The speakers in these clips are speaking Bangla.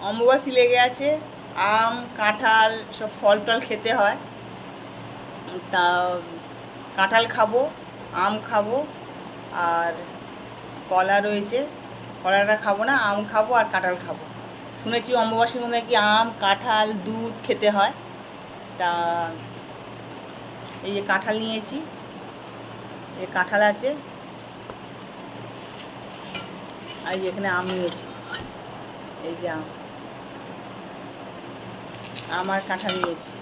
অম্বুবাচী লেগে আছে, আম কাঁঠাল সব ফল টল খেতে হয়। তা কাঁঠাল খাবো, আম খাবো, আর কলা রয়েছে, কলাটা খাবো না, আম খাবো আর কাঁঠাল খাবো। শুনেছি অম্বুবাচীর মধ্যে কি আম কাঁঠাল দুধ খেতে হয়। তা এই যে কাঁঠাল নিয়েছি, এই কাঁঠাল আছে, আর এখানে আম নিয়েছি, এই যে আম আর কাঁঠাল নিয়েছি।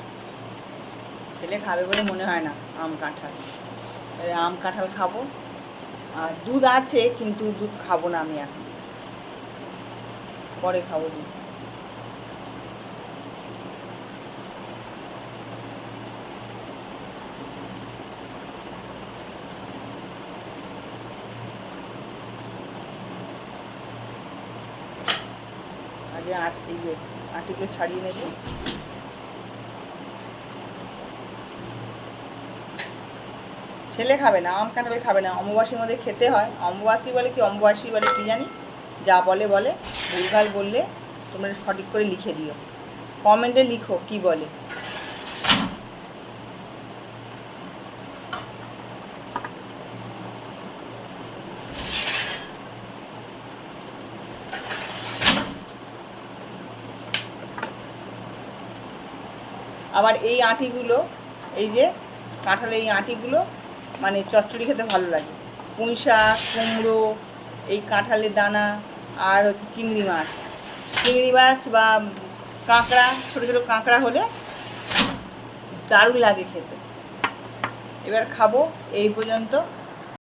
ছেলে খাবে বলে মনে হয় না আম কাঁঠাল। আম কাঁঠাল খাবো, আর দুধ আছে কিন্তু দুধ খাবো না আমি এখন, পরে খাবো দুধ। আগে এই যে আটিগুলো ছাড়িয়ে নেব। ছেলে খাবে না, আম কাঁঠাল খাবে না, অম্বুবাচীর মধ্যে খেতে হয়। অম্বুবাচী বলে কি অম্বুবাচী বলে কি জানি, যা বলে বলে, ভুলভাল বললে তোমরা সঠিক করে লিখে দিও, কমেন্টে লিখো কি বলে। আবার এই আঁটিগুলো, এই যে কাঁঠালের এই আঁটিগুলো মানে চচ্চড়ি খেতে ভালো লাগে। পুঁই শাক, কুমড়ো, এই কাঁঠালের দানা, আর হচ্ছে চিংড়ি মাছ বা কাঁকড়া, ছোটো ছোটো কাঁকড়া হলে দারুণ লাগে খেতে। এবার খাবো, এই পর্যন্ত।